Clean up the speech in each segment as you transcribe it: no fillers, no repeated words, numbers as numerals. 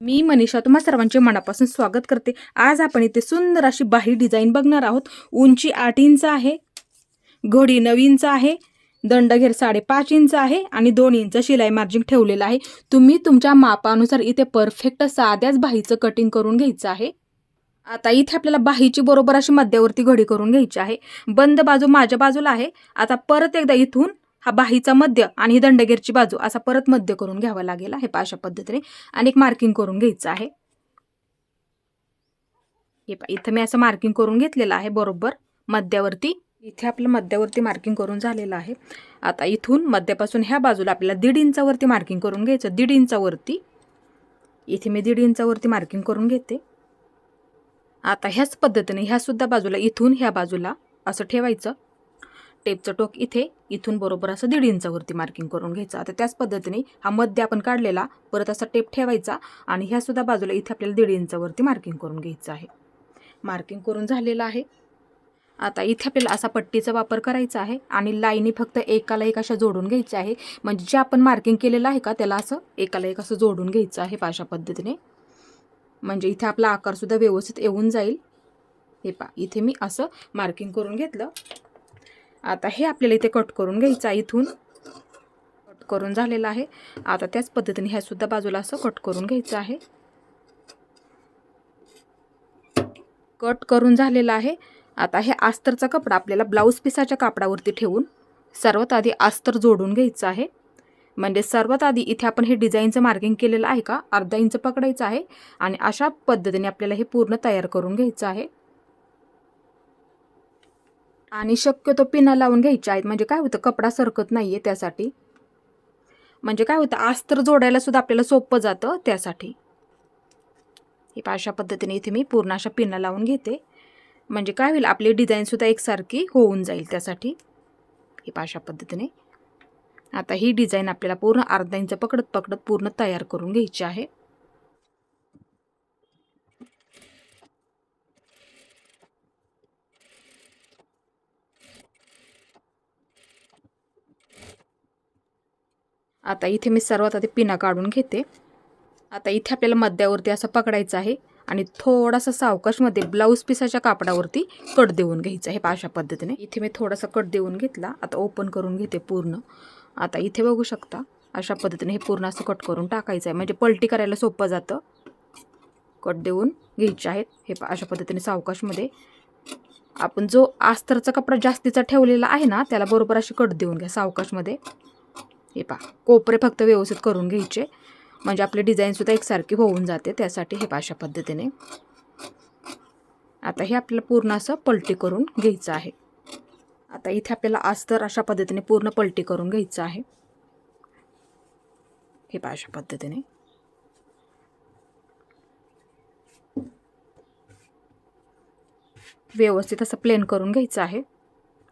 मी मनीषा तुम्हा सर्वांचे मनापासून स्वागत करते। आज आपण इथे सुंदर अशी बाही डिझाईन बघणार आहोत। उंची 8 इंच आहे, घडी 9 इंच आहे, दंडघेर 5.5 इंच आहे आणि 2 इंच शिलाई मार्जिन ठेवलेला आहे। तुम्ही तुमच्या मापानुसार इथे परफेक्ट साध्याच बाहीचं कटिंग करून घ्यायचं आहे। आता इथे आपल्याला बाहीची बरोबर अशी मध्यावरती घडी करून घ्यायची आहे। बंद बाजू माझ्या बाजूला आहे। आता परत एकदा इथून हा बाहीचा मध्य आणि दंडगेरची बाजू असा परत मध्य करून घ्यावा लागेल। हे अशा पद्धतीने आणि एक मार्किंग करून घ्यायचं आहे। हे पहा इथे मी असं मार्किंग करून घेतलेलं आहे बरोबर मध्यावरती। इथे आपलं मध्यावरती मार्किंग करून झालेलं आहे। आता इथून मध्यापासून ह्या बाजूला आपल्याला 1.5 इंचावरती मार्किंग करून घ्यायचं। 1.5 इंचावरती इथे मी 1.5 इंचावरती मार्किंग करून घेते। आता ह्याच पद्धतीने ह्या सुद्धा बाजूला इथून ह्या बाजूला असं ठेवायचं। टेपचं टोक इथे इथून बरोबर असं 1.5 इंचावरती मार्किंग करून घ्यायचं। आता त्याच पद्धतीने हा मध्य आपण काढलेला परत असा टेप ठेवायचा आणि ह्या सुद्धा बाजूला इथे आपल्याला 1.5 इंचावरती मार्किंग करून घ्यायचं आहे। मार्किंग करून झालेलं आहे। आता इथे आपल्याला असा पट्टीचा वापर करायचा आहे आणि लाईनी फक्त एकाला एक अशा जोडून घ्यायच्या आहे। म्हणजे जे आपण मार्किंग केलेलं आहे का त्याला असं एकाला एक असं जोडून घ्यायचं आहे अशा पद्धतीने। म्हणजे इथे आपला आकार सुद्धा व्यवस्थित येऊन जाईल। हे पहा इथे मी असं मार्किंग करून घेतलं। आता हे आपल्याला इथे कट करून घ्यायचं आहे। इथून कट करून झालेलं आहे। आता त्याच पद्धतीने ह्या सुद्धा बाजूला असं कट करून घ्यायचं आहे। कट करून झालेला आहे। आता हे अस्तरचा कपडा आपल्याला ब्लाऊज पिसाच्या कापडावरती ठेवून सर्वात आधी अस्तर जोडून घ्यायचं आहे। म्हणजे सर्वात आधी इथे आपण हे डिझाईनचं मार्किंग केलेलं आहे का अर्धा इंच पकडायचं आहे आणि अशा पद्धतीने आपल्याला हे पूर्ण तयार करून घ्यायचं आहे। आणि शक्यतो पिना लावून घ्यायच्या आहेत। म्हणजे काय होतं कपडा सरकत नाहीये त्यासाठी। म्हणजे काय होतं अस्तर जोडायला सुद्धा आपल्याला सोपं जातं त्यासाठी। हे अशा पद्धतीने इथे मी पूर्ण अशा पिना लावून घेते। म्हणजे काय होईल आपली डिझाईन सुद्धा एकसारखी होऊन जाईल त्यासाठी। हे अशा पद्धतीने आता ही डिझाईन आपल्याला पूर्ण अर्धा इंच पकडत पकडत पूर्ण तयार करून घ्यायची आहे। आता इथे मी सर्वात आधी पिना काढून घेते। आता इथे आपल्याला मध्यावरती असं पकडायचं आहे आणि थोडासा सावकाशमध्ये ब्लाऊज पिसाच्या कापडावरती कट देऊन घ्यायचं आहे अशा पद्धतीने। इथे मी थोडासा कट देऊन घेतला। आता ओपन करून घेते पूर्ण। आता इथे बघू शकता अशा पद्धतीने हे पूर्ण असं कट करून टाकायचं आहे। म्हणजे पलटी करायला सोपं जातं। कट देऊन घ्यायचे आहेत हे अशा पद्धतीने सावकाशमध्ये। आपण जो अस्तरचा कपडा जास्तीचा ठेवलेला आहे ना त्याला बरोबर अशी कट देऊन घ्या सावकाशमध्ये। हे पहा कोपरे फक्त व्यवस्थित करून घ्यायचे म्हणजे आपली डिझाईन सुद्धा एकसारखी होऊन जाते त्यासाठी हे अशा पद्धतीने। आता हे आपल्याला पूर्ण असं पलटी करून घ्यायचं आहे। आता इथे आपल्याला अस्तर अशा पद्धतीने पूर्ण पलटी करून घ्यायचं आहे हे अशा पद्धतीने। व्यवस्थित असं प्लेन करून घ्यायचं आहे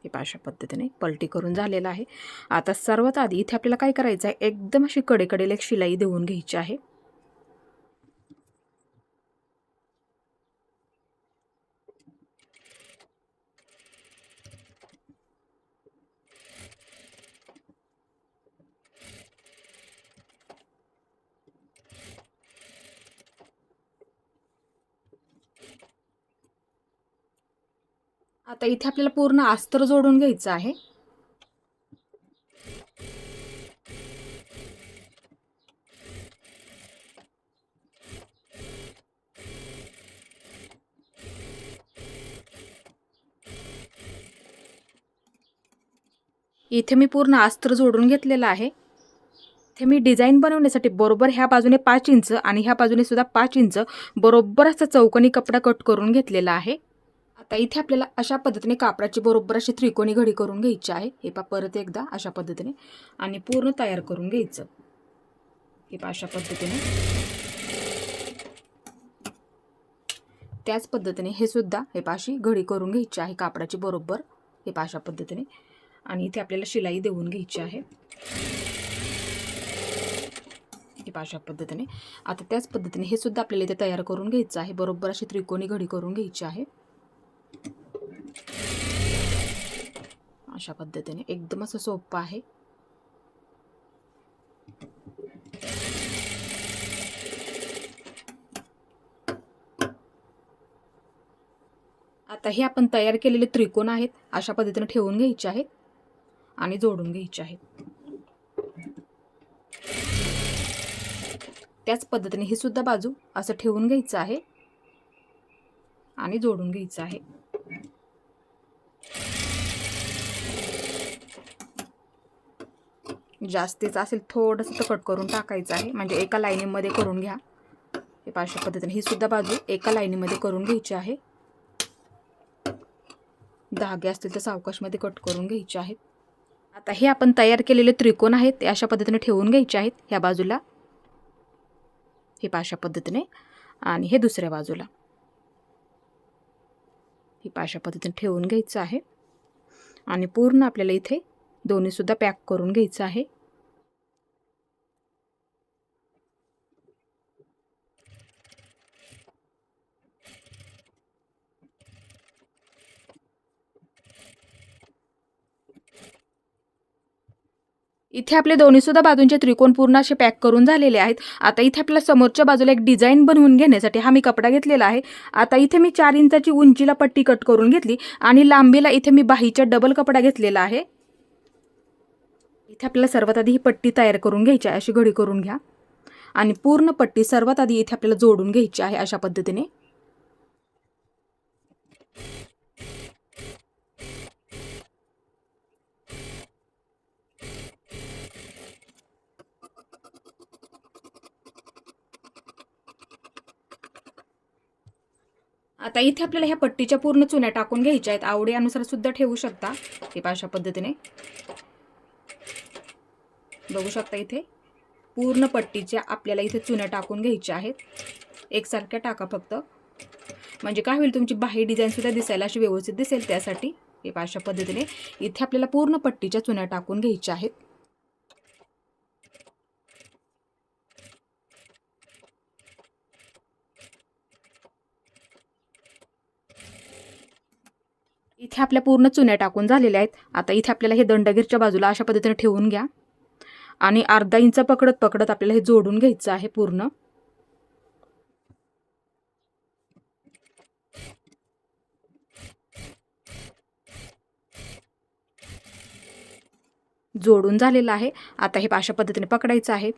हे अशा पद्धतीने पलटी करून झालेलं आहे। आता सर्वात आधी इथे आपल्याला काय करायचं आहे एकदम अशी कडेकडेला एक शिलाई देऊन घ्यायची आहे। आता इथे आपल्याला पूर्ण अस्तर जोडून घ्यायचं आहे। इथे मी पूर्ण अस्तर जोडून घेतलेलं आहे। इथे मी डिझाईन बनवण्यासाठी बरोबर ह्या बाजूने 5 इंच आणि ह्या बाजूने सुद्धा 5 इंच बरोबर असा चौकोनी कपडा कट करून घेतलेला आहे। आता इथे आपल्याला अशा पद्धतीने कापडाची बरोबर अशी त्रिकोणी घडी करून घ्यायची आहे। हे पहा परत एकदा अशा पद्धतीने आणि पूर्ण तयार करून घ्यायचं हे पहा अशा पद्धतीने। त्याच पद्धतीने हे सुद्धा हे पहा अशी घडी करून घ्यायची आहे कापडाची बरोबर हे पहा अशा पद्धतीने आणि इथे आपल्याला शिलाई देऊन घ्यायची आहे हे पहा अशा पद्धतीने। आता त्याच पद्धतीने हे सुद्धा आपल्याला इथे तयार करून घ्यायचं आहे बरोबर अशी त्रिकोणी घडी करून घ्यायची आहे अशा पद्धतीने। एकदम असं सोपं आहे। आता हे आपण तयार केलेले त्रिकोण आहेत अशा पद्धतीने ठेवून घ्यायचे आहेत आणि जोडून घ्यायचे आहेत. त्याच पद्धतीने ही सुद्धा बाजू असं ठेवून घ्यायचं आहे आणि जोडून घ्यायचं आहे. जास्तीच असेल थोडंसं कट करून टाकायचं आहे, म्हणजे एका लाईनीमध्ये करून घ्या. हे अशा पद्धतीने ही सुद्धा बाजू एका लाईनीमध्ये करून घ्यायची आहे. धागे असतील तर सावकाशमध्ये कट करून घ्यायचे आहेत. आता हे आपण तयार केलेले त्रिकोण आहेत ते अशा पद्धतीने ठेवून घ्यायचे आहेत ह्या बाजूला, हे अशा पद्धतीने, आणि हे दुसऱ्या बाजूला हे अशा पद्धतीने ठेवून घ्यायचं आहे. आणि पूर्ण आपल्याला इथे दोन्ही सुद्धा पॅक करून घ्यायचं आहे. इथे आपले दोन्ही सुद्धा बाजूंचे त्रिकोण पूर्ण असे पॅक करून झालेले आहेत. आता इथे आपल्याला समोरच्या बाजूला एक डिझाईन बनवून घेण्यासाठी हा मी कपडा घेतलेला आहे. आता इथे मी 4 इंचाची उंचीला पट्टी कट करून घेतली आणि लांबीला इथे मी बाहीच्या डबल कपडा घेतलेला आहे. इथे आपल्याला सर्वात आधी ही पट्टी तयार करून घ्यायची आहे. अशी घडी करून घ्या आणि पूर्ण पट्टी सर्वात आधी इथे आपल्याला जोडून घ्यायची आहे अशा पद्धतीने. आता इथे आपल्याला ह्या पट्टीच्या पूर्ण चुन्या टाकून घ्यायच्या आहेत. आवडीनुसार सुद्धा ठेवू शकता. हे अशा पद्धतीने बघू शकता. इथे पूर्ण पट्टीच्या आपल्याला इथे चुन्या टाकून घ्यायच्या आहेत. एकसारख्या टाका फक्त, म्हणजे काय होईल तुमची बाही डिझाईन सुद्धा दिसायला अशी व्यवस्थित दिसेल त्यासाठी. हे अशा पद्धतीने इथे आपल्याला पूर्ण पट्टीच्या चुन्या टाकून घ्यायच्या आहेत. इथे आपल्या पूर्ण चुन्या टाकून झालेल्या आहेत. आता इथे आपल्याला हे दंडगीरच्या बाजूला अशा पद्धतीने ठेवून घ्या आणि अर्धा इंच पकडत पकडत आपल्याला हे जोडून घ्यायचं आहे. पूर्ण जोडून झालेलं आहे. आता हे अशा पद्धतीने पकडायचं आहे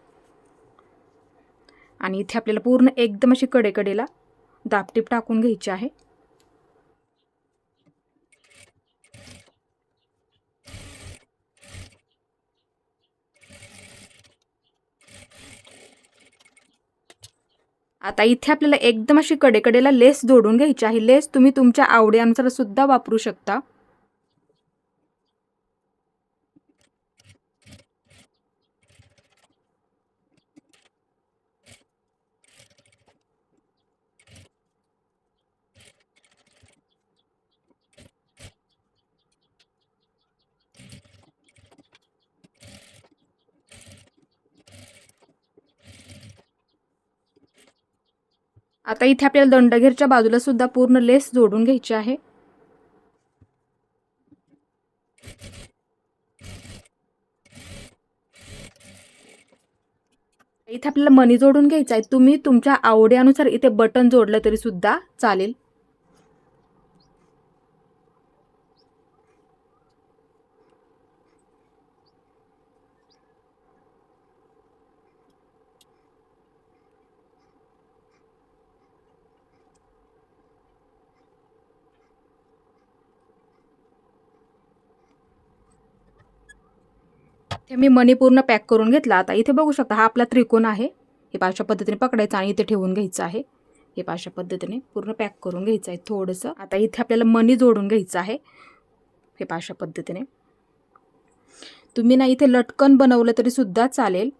आणि इथे आपल्याला पूर्ण एकदम अशी कडेकडेला दाबटीप टाकून घ्यायची आहे. आता इथे आपल्याला एकदम अशी कडेकडेला लेस जोडून घ्यायची आहे. लेस तुम्ही तुमच्या आवडीनुसार सुद्धा वापरू शकता. आता इथे आपल्याला दंडगेरच्या बाजूला सुद्धा पूर्ण लेस जोडून घ्यायची आहे. इथे आपल्याला मणी जोडून घ्यायचा आहे. तुम्ही तुमच्या आवडीनुसार इथे बटन जोडलं तरी सुद्धा चालेल. हे मी मणी पूर्ण पॅक करून घेतला. आता इथे बघू शकता हा आपला त्रिकोण आहे. हे अशा पद्धतीने पकडायचं आणि इथे ठेवून घ्यायचं आहे. हे अशा पद्धतीने पूर्ण पॅक करून घ्यायचं आहे थोडंसं. आता इथे आपल्याला मणी जोडून घ्यायचं आहे. हे अशा पद्धतीने तुम्ही ना इथे लटकन बनवलं तरी सुद्धा चालेल.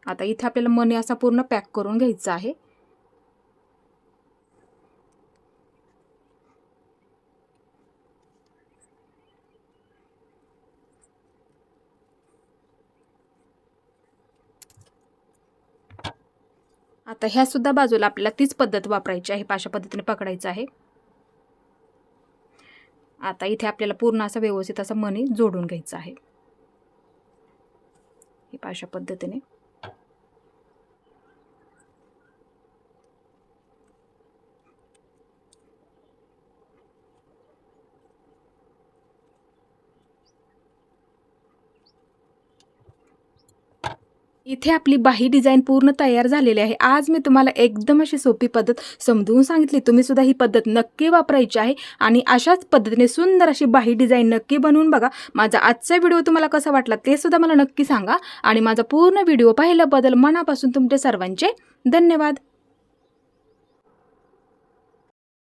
आता इथे आपल्याला मणी असा पूर्ण पॅक करून घ्यायचा आहे. आता ह्या सुद्धा बाजूला आपल्याला तीच पद्धत वापरायची आहे. अशा पद्धतीने पकडायचं आहे. आता इथे आपल्याला पूर्ण असा व्यवस्थित असा मणी जोडून घ्यायचा आहे. हे अशा पद्धतीने इथे आपली बाही डिझाईन पूर्ण तयार झालेली आहे. आज मी तुम्हाला एकदम अशी सोपी पद्धत समजून सांगितली. तुम्ही सुद्धा ही पद्धत नक्की वापरायची आहे आणि अशाच पद्धतीने सुंदर अशी बाही डिझाईन नक्की बनवून बघा. माझा आजचा व्हिडिओ तुम्हाला कसा वाटला ते सुद्धा मला नक्की सांगा आणि माझा पूर्ण व्हिडिओ पाहिल्याबद्दल मनापासून तुमचे सर्वांचे धन्यवाद.